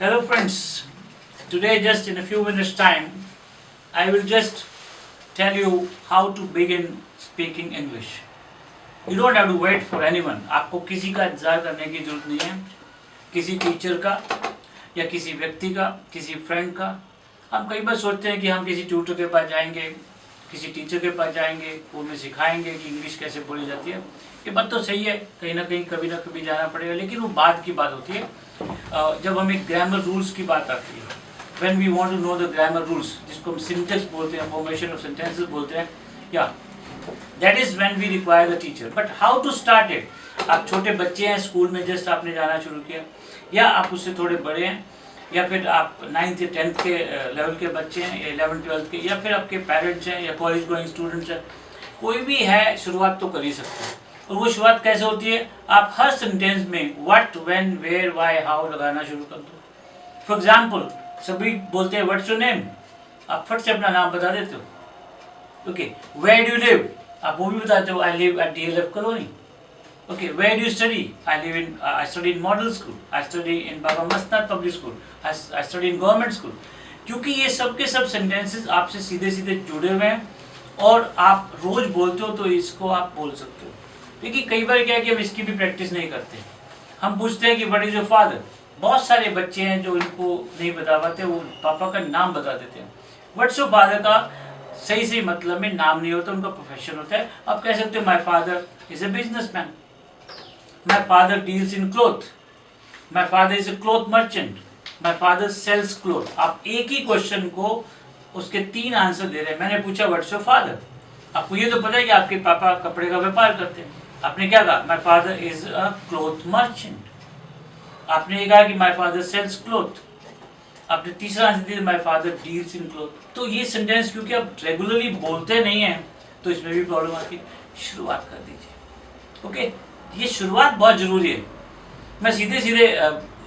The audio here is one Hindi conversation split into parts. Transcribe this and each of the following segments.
Hello friends, today just in a few minutes time I will just tell you how to begin speaking English. You don't have to wait for anyone. आपको किसी का इंतजार करने की जरूरत नहीं है, किसी टीचर का या किसी व्यक्ति का, किसी फ्रेंड का। हम कई बार सोचते हैं कि हम किसी ट्यूटर के पास जाएंगे, किसी टीचर के पास जाएंगे, वो हमें सिखाएंगे कि इंग्लिश कैसे बोली जाती है। ये बात तो सही है, कहीं ना कभी जाना पड़ेगा, लेकिन वो बाद की बात होती है जब हमें ग्रामर रूल्स की बात आती है। When we want to know the grammar rules, जिसको हम सिंटेक्स बोलते हैं, फॉर्मेशन ऑफ सेंटेंसेस बोलते हैं, या that is when we require the teacher. But how to start it? आप छोटे बच्चे हैं, स्कूल में जस्ट आपने जाना शुरू किया, या आप उससे थोड़े बड़े हैं, या फिर आप 9th या 10th के लेवल के बच्चे हैं, या 11th 12th के, या फिर आपके पेरेंट्स हैं या कॉलेज गोइंग स्टूडेंट्स हैं, कोई भी है, शुरुआत तो कर ही सकते हैं। और वो शुरुआत कैसे होती है? आप हर सेंटेंस में what, when, where, why, how लगाना शुरू कर दो। फॉर एग्जाम्पल, सभी बोलते हैं व्हाट्स योर नेम, आप फट से अपना नाम बता देते हो। Okay, where do you live, आप वो भी बताते हो, I live at DLF colony. Okay, where do you study, I study in model school, I study in Baba Mastnath public school, I study in government school. क्योंकि ये सब के सब सेंटेंसेस आपसे सीधे सीधे जुड़े हुए हैं और आप रोज बोलते हो, तो इसको आप बोल सकते हो। देखिए कई बार क्या है कि हम इसकी भी प्रैक्टिस नहीं करते। हम पूछते हैं कि व्हाट इज योर फादर। बहुत सारे बच्चे हैं जो इनको नहीं बता पाते, वो पापा का नाम बता देते हैं। व्हाट्स योर फादर का सही मतलब में नाम नहीं होता, उनका प्रोफेशन होता है। आप कह सकते हो my father is a businessman, my father deals in cloth, my father is a cloth merchant, my father sells cloth. आप एक ही क्वेश्चन को उसके 3 आंसर दे रहे हैं। मैंने पूछा व्हाट्स योर फादर, आपको ये तो पता है कि आपके पापा कपड़े का व्यापार करते हैं। आपने क्या कहा? My father is a cloth merchant. आपने ये कहा कि माय फादर सेल्स क्लॉथ। आपने तीसरा आंसर दिया my father deals in cloth. तो ये सेंटेंस क्योंकि आप रेगुलरली बोलते नहीं हैं, तो इसमें भी प्रॉब्लम आती है। शुरुआत कर दीजिए। ओके, ये शुरुआत बहुत जरूरी है। मैं सीधे सीधे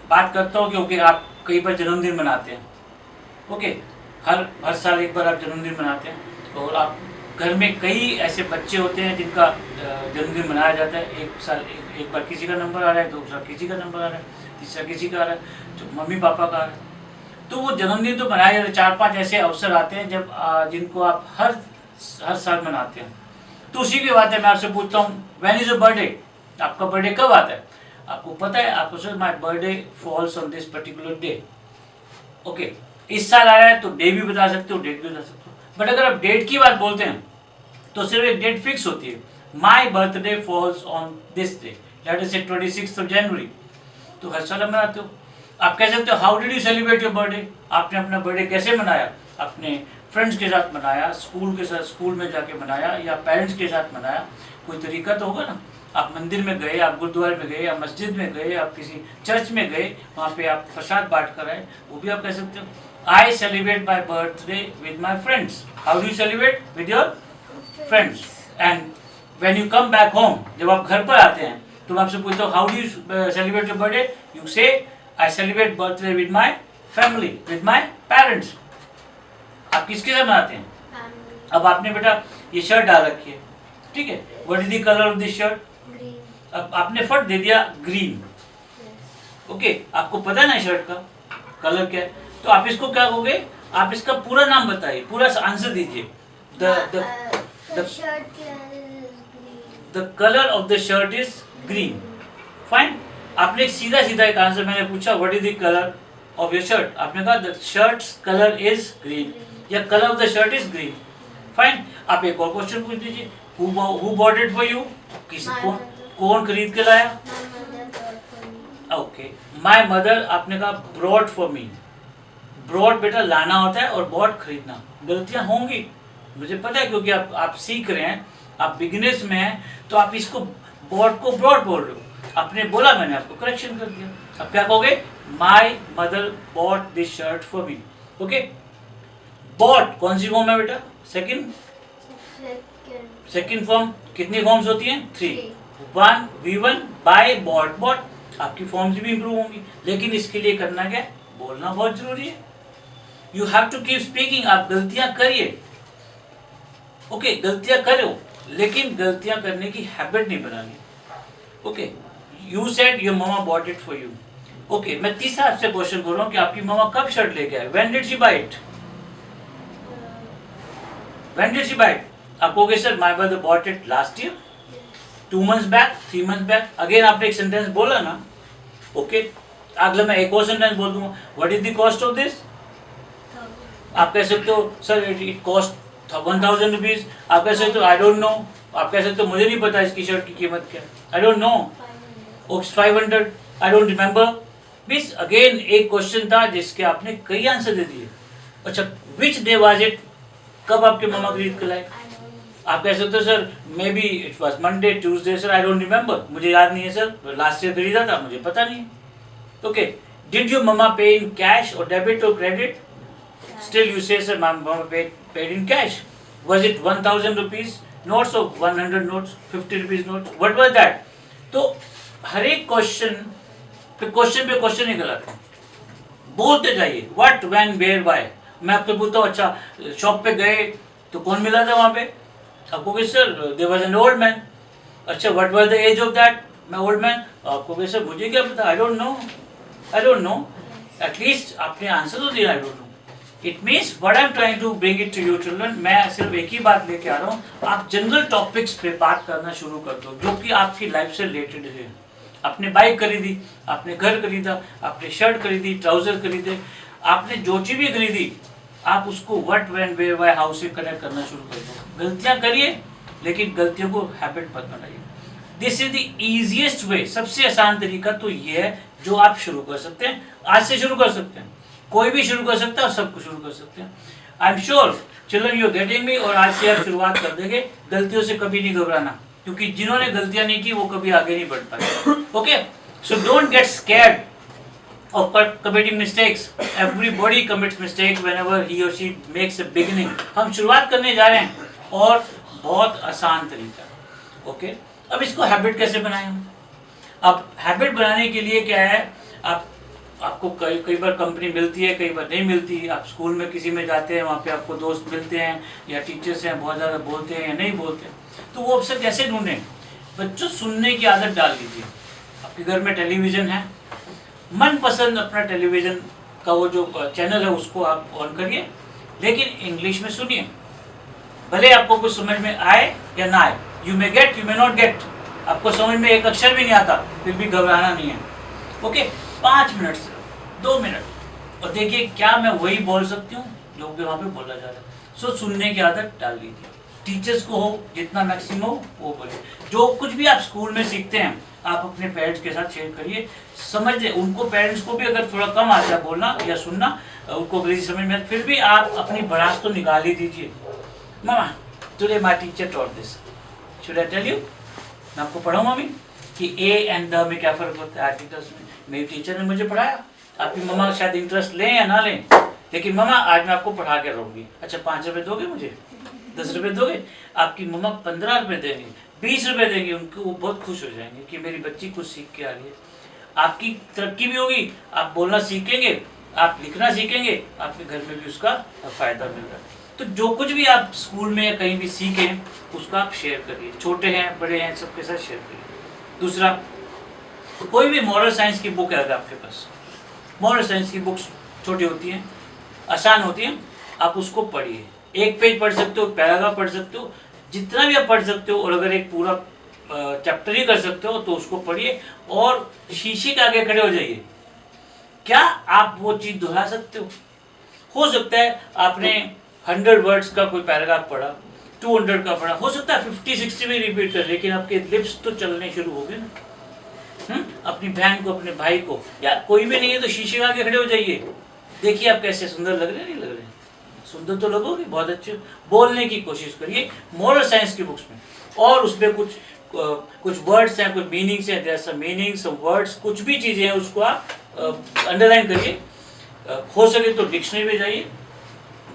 बात करता हूँ कि ओके, आप कई बार जन्मदिन मनाते हैं। ओके, हर साल एक बार आप जन्मदिन मनाते हैं, और आप घर में कई ऐसे बच्चे होते हैं जिनका जन्मदिन मनाया जाता है। एक बार किसी का नंबर आ रहा है, दूसरा किसी का नंबर आ रहा है, तीसरा किसी का आ रहा है, जो मम्मी पापा का आ रहा है। तो वो जन्मदिन तो मनाया जाता है। 4-5 ऐसे अवसर आते हैं जब जिनको आप हर साल मनाते हैं। तो उसी की बात है, मैं आपसे पूछता हूँ व्हेन इज योर बर्थडे, आपका बर्थडे कब आता है? आपको पता है, आपको सोच my birthday falls on this particular day. Okay, इस साल आ रहा है तो डे भी बता सकते हो, डेट भी बता सकते हो। बट अगर आप डेट की बात बोलते हैं तो सिर्फ एक डेट फिक्स होती है। My birthday falls on this day, that is 26 जनवरी। तो हर साल मनाते हो। आप कह सकते हो how did you celebrate your birthday, आपने अपना बर्थडे कैसे मनाया? अपने फ्रेंड्स के साथ मनाया, स्कूल में जाके मनाया, या पेरेंट्स के साथ मनाया? कोई तरीका तो होगा ना। आप मंदिर में गए, आप गुरुद्वारे में गए, या मस्जिद में गए, आप किसी चर्च में गए, वहाँ पे आप प्रसाद बांट कर आए, वो भी आप कह सकते हो। I celebrate my birthday with my friends. How do you celebrate? With your friends. And when you come back home, जब आप घर पर आते हैं, तो मैं आपसे पूछता हूँ how do you celebrate your birthday? You say I celebrate birthday with my family, with my parents. आप किसके साथ मनाते हैं? अब आपने बेटा ये शर्ट डाल रखी है, ठीक है? What is the color of this shirt? Green. अब आपने फट दे दिया ग्रीन। ओके, आपको पता है ना शर्ट का कलर क्या है? तो आप इसको क्या कहोगे? आप इसका पूरा नाम बताइए, पूरा आंसर दीजिए। The shirt color is green. The color of the shirt is green. Fine. आपने एक सीधा एक आंसर, मैंने पूछा what is the colour of your shirt, आपने कहा the shirt's colour is green, या colour of the shirt is green. Fine. आप एक और क्वेश्चन पूछ दीजिए, who bought it for you, कौन खरीद के लाया? My mother bought for me. Okay, my mother, आपने कहा ब्रॉट फॉर मी। ब्रॉड बेटा लाना होता है, और बॉट खरीदना। गलतियां होंगी, मुझे पता है, क्योंकि आप सीख रहे हैं, आप बिगिनर्स में हैं, तो आप इसको बॉट को ब्रॉड बोल रहे हो। आपने बोला, मैंने आपको करेक्शन कर दिया। अब क्या कहोगे? My mother bought this shirt for me. Okay, bought कौन सी फॉर्म है बेटा? Second form. कितनी फॉर्म्स होती हैं? 3। 1 V1 बाय बॉट बॉट। आपकी फॉर्म्स भी इंप्रूव होंगी, लेकिन इसके लिए करना क्या? बोलना बहुत जरूरी है। You have to keep speaking. आप गलतियां करिए, ओके, गलतियां करो, लेकिन गलतियां करने की हैबिट नहीं बनानी। Okay, you said your mama bot it for you. Okay, मैं तीसरा आपसे क्वेश्चन बोल रहा हूँ कि आपकी मम्मा कब शर्ट लेके आए? When did she buy it? When did she buy it? आप कहोगे sir my mother bought it last year, 2 months back, 3 months back. Again आपने एक सेंटेंस बोला ना, ओके, अगला मैं एक और सेंटेंस बोल दूंगा, what is the cost of this? आप कह सकते हो सर इट कॉस्ट 1000 रुपीज, आप कह सकते हो आई डोंट नो, आप कह सकते हो मुझे नहीं पता इसकी शर्ट की कीमत क्या, आई don't no, 500, I don't remember. Means again एक क्वेश्चन था जिसके आपने कई आंसर दे दिए। अच्छा, विच डे वाज इट? कब आपके मम्मा खरीद कर लाए? आप कह सकते हो sir may be it was Monday, Tuesday, sir I don't remember, मुझे याद नहीं है सर, लास्ट ईयर खरीदा था, मुझे पता नहीं है। Okay, did your mamma pay in cash और डेबिट और credit? Still you say sir mamma paid in cash. Was it 1000 rupees notes और 100 notes, 50 rupees notes, what was that? तो हर एक क्वेश्चन पे क्वेश्चन निकल आते हैं, बोलते जाइए व्हाट, व्हेन, वेयर, व्हाई। मैं आपसे पूछता हूँ अच्छा शॉप पे गए तो कौन मिला था वहाँ पे? आपको कहे sir there was an old man. अच्छा, what was the age of that मैं ओल्ड मैन? आपको कहे सर मुझे क्या पता, आई डोंट नो। एटलीस्ट आपने आंसर तो दिया, I don't know. It means what I am trying to bring it to you children, मैं सिर्फ एक ही बात लेके आ रहा हूँ, आप जनरल टॉपिक्स पे बात करना शुरू कर दो जो कि आपकी लाइफ से रिलेटेड है। आपने बाइक खरीदी, आपने घर खरीदा, आपने शर्ट खरीदी, ट्राउजर खरीदे, आपने जो चीज भी खरीदी, आप उसको what, when, where, why, how से कनेक्ट करना शुरू कर दो। गलतियां करिए लेकिन गलतियों को हैबिट मत बनाइए। This is the easiest way, सबसे आसान तरीका तो ये है जो आप शुरू कर सकते हैं, आज से शुरू कर सकते हैं, कोई भी शुरू कर सकता है और सब कुछ शुरू कर सकते हैं। I am sure children you are getting me, और आज से आप शुरुआत कर देंगे। गलतियों से कभी नहीं घबराना, क्योंकि जिन्होंने गलतियां नहीं की वो कभी आगे नहीं बढ़ पाए। Okay, so don't get scared of committing mistakes. Everybody commits mistakes whenever he or she makes a beginning. हम शुरुआत करने जा रहे हैं और बहुत आसान तरीका। ओके, अब इसको हैबिट कैसे बनाएं हम? अब हैबिट बनाने के लिए क्या है, आपको कई बार कंपनी मिलती है, कई बार नहीं मिलती। आप स्कूल में किसी में जाते हैं, वहाँ पे आपको दोस्त मिलते हैं या टीचर्स हैं, बहुत ज़्यादा बोलते हैं या नहीं बोलते, तो वो अवसर कैसे ढूंढें? बच्चों, सुनने की आदत डाल लीजिए। आपके घर में टेलीविज़न है, मनपसंद अपना टेलीविज़न का वो जो चैनल है उसको आप ऑन करिए, लेकिन इंग्लिश में सुनिए। भले आपको कुछ समझ में आए या ना आए, you may gate, you may not gate, आपको समझ में एक अक्षर भी नहीं आता, फिर भी घबराना नहीं है। ओके, 5 मिनट से 2 मिनट, और देखिए क्या मैं वही बोल सकती हूँ जो भी वहाँ पे बोला जा रहा है। सो सुनने की आदत डाल लीजिए। टीचर्स को हो जितना मैक्सिमम हो वो बोले। जो कुछ भी आप स्कूल में सीखते हैं आप अपने पेरेंट्स के साथ शेयर करिए, समझ ले उनको, पेरेंट्स को भी अगर थोड़ा कम आता है बोलना या सुनना, उनको अंग्रेजी समझ में, फिर भी आप अपनी भड़ास तो निकाल ही दीजिए। Mama, today my teacher taught this, should I tell you? मैं आपको पढ़ाऊँ मम्मी कि ए एंड द में क्या फ़र्क होता है आर्टिकल्स में? मेरी टीचर ने मुझे पढ़ाया। आपकी मम्मा शायद इंटरेस्ट लें या ना लें, लेकिन मम्मा आज मैं आपको पढ़ा के रहूँगी। अच्छा, 5 रुपये दोगे मुझे? 10 रुपये दोगे? आपकी मम्मा 15 रुपये देंगी, 20 रुपये देंगे, उनको वो बहुत खुश हो जाएंगे कि मेरी बच्ची कुछ सीख के आ रही है। आपकी तरक्की भी होगी, आप बोलना सीखेंगे, आप लिखना सीखेंगे, आपके घर में भी उसका फ़ायदा मिल रहा है। तो जो कुछ भी आप स्कूल में या कहीं भी सीखें उसका आप शेयर करिए, छोटे हैं बड़े हैं सबके साथ शेयर करिए। दूसरा, तो कोई भी मॉरल साइंस की बुक है अगर आपके पास, मॉरल साइंस की बुक्स छोटी होती हैं, आसान होती हैं, आप उसको पढ़िए। 1 पेज पढ़ सकते हो, पैराग्राफ पढ़ सकते हो, जितना भी आप पढ़ सकते हो, और अगर एक पूरा चैप्टर ही कर सकते हो तो उसको पढ़िए और शीशे के आगे खड़े हो जाइए। क्या आप वो चीज़ दोहरा सकते हो सकता है आपने 100 वर्ड्स का कोई पैराग्राफ पढ़ा, 200 का पढ़ा, हो सकता है 50-60 भी रिपीट कर, लेकिन आपके लिप्स तो चलने शुरू हो गए ना। अपनी बहन को, अपने भाई को, या कोई भी नहीं है तो शीशे के आगे खड़े हो जाइए, देखिए आप कैसे सुंदर लग रहे हैं, नहीं लग रहे हैं? सुंदर तो लगोगे, बहुत अच्छे। बोलने की कोशिश करिए मॉरल साइंस की बुक्स में, और उसमें कुछ वर्ड्स हैं, कुछ मीनिंग्स हैं, there some meanings, some words, कुछ भी चीज़ें हैं उसको आप अंडरलाइन करिए। हो सके तो डिक्शनरी में जाइए,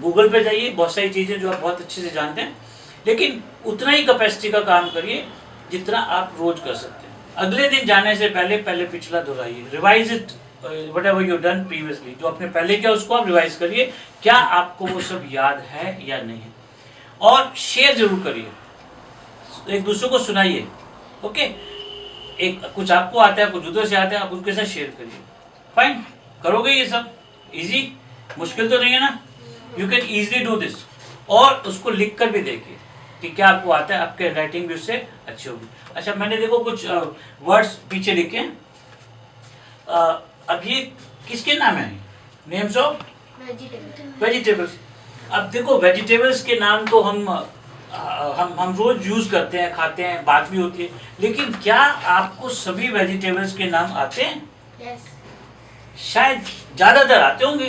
गूगल पे जाइए, बहुत सारी चीज़ें जो आप बहुत अच्छे से जानते हैं, लेकिन उतना ही कैपेसिटी का काम करिए जितना आप रोज कर सकते हैं। अगले दिन जाने से पहले पिछला दोहराइए, revise it whatever you done previously, जो आपने पहले किया उसको आप रिवाइज करिए, क्या आपको वो सब याद है या नहीं है, और शेयर जरूर करिए, एक दूसरे को सुनाइए। ओके, एक कुछ आपको आता है, कुछ दूसरे से आता है, आप उनके साथ शेयर करिए। फाइन, करोगे ये सब इजी, मुश्किल तो नहीं है ना, you can easily do this. और उसको लिख कर भी देखिए कि क्या आपको आता है, आपके राइटिंग भी उससे अच्छी होगी। अच्छा, मैंने देखो कुछ वर्ड्स पीछे लिखे हैं, अब ये किसके नाम है, नेम्स ऑफ वेजिटेबल्स। अब देखो वेजिटेबल्स के नाम तो हम रोज यूज करते हैं, खाते हैं, बात भी होती है, लेकिन क्या आपको सभी वेजिटेबल्स के नाम आते हैं? Yes. शायद ज्यादातर आते होंगे,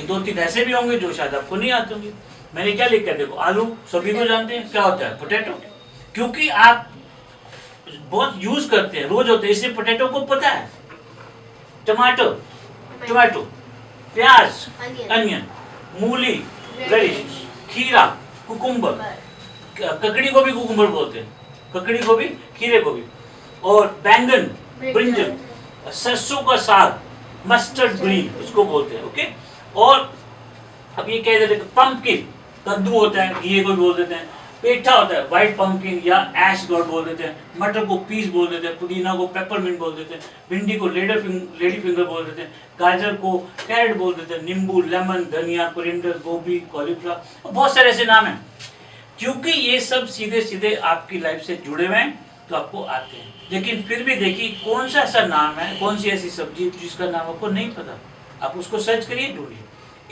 2-3 ऐसे भी होंगे जो शायद आपको नहीं आते होंगे। मैंने क्या लिखा है देखो, आलू सभी को जानते हैं, क्या होता है पोटैटो, क्योंकि आप बहुत यूज करते हैं, रोज होते हैं, इसलिए पोटैटो को पता है। टमाटो, टमाटो, प्याज, अनियन, मूली, रेडिश, खीरा, कुकुम्बर, ककड़ी को भी कुकुम्बर बोलते हैं, ककड़ी को भी, खीरे को भी, और बैंगन, ब्रिंजल, सरसों का साग, मस्टर्ड ग्रीन उसको बोलते हैं, ओके। और अब ये कह देते हैं पंपकिन, कद्दू होता है, घिए को भी बोल देते हैं, पेठा होता है, व्हाइट पंपकिन या ऐश गॉड बोल देते हैं, मटर को पीस बोल देते हैं, पुदीना को पेपरमिंट बोल देते हैं, भिंडी को लेडी फिंगर बोल देते हैं, गाजर को कैरेट बोल देते हैं, नींबू, लेमन, धनिया, कोरिएंडर, गोभी, कॉलीफ्लावर, बहुत सारे ऐसे नाम हैं। क्योंकि ये सब सीधे सीधे आपकी लाइफ से जुड़े हुए हैं तो आपको आते हैं, लेकिन फिर भी देखिए कौन सा ऐसा नाम है, कौन सी ऐसी सब्जी जिसका नाम आपको नहीं पता, आप उसको सर्च करिए, ढूंढिए।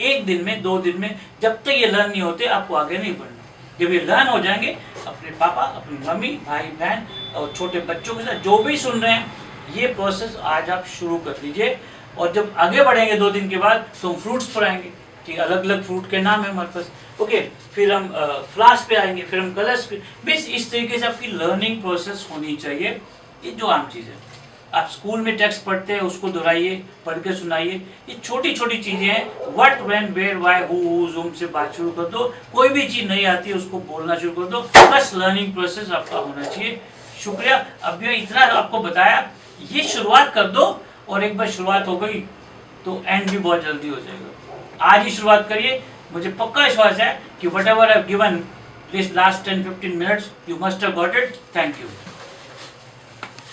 1 दिन में, 2 दिन में, जब तक ये लर्न नहीं होते आपको आगे नहीं बढ़ना। जब ये लर्न हो जाएंगे, अपने पापा, अपनी मम्मी, भाई बहन और छोटे बच्चों के साथ जो भी सुन रहे हैं, ये प्रोसेस आज आप शुरू कर दीजिए। और जब आगे बढ़ेंगे 2 दिन के बाद तो हम फ्रूट्स पर आएंगे कि अलग अलग फ्रूट के नाम है हमारे पास, ओके। फिर हम फ्लावर्स पे आएंगे, फिर हम कलर्स पे, बस इस तरीके से आपकी लर्निंग प्रोसेस होनी चाहिए। ये जो आम चीज़ है, आप स्कूल में टेक्स्ट पढ़ते हैं उसको दोहराइए, पढ़ के सुनाइए, ये छोटी छोटी चीज़ें हैं। What, when, where, why, who, whose, whom से बात शुरू कर दो। कोई भी चीज़ नहीं आती है उसको बोलना शुरू कर दो, बस लर्निंग प्रोसेस आपका होना चाहिए। शुक्रिया, अब ये इतना आपको बताया, ये शुरुआत कर दो और एक बार शुरुआत हो गई तो एंड भी बहुत जल्दी हो जाएगा। आज ही शुरुआत करिए, मुझे पक्का विश्वास है कि what ever I have given this last 10-15 minutes, you must have got it. Thank you.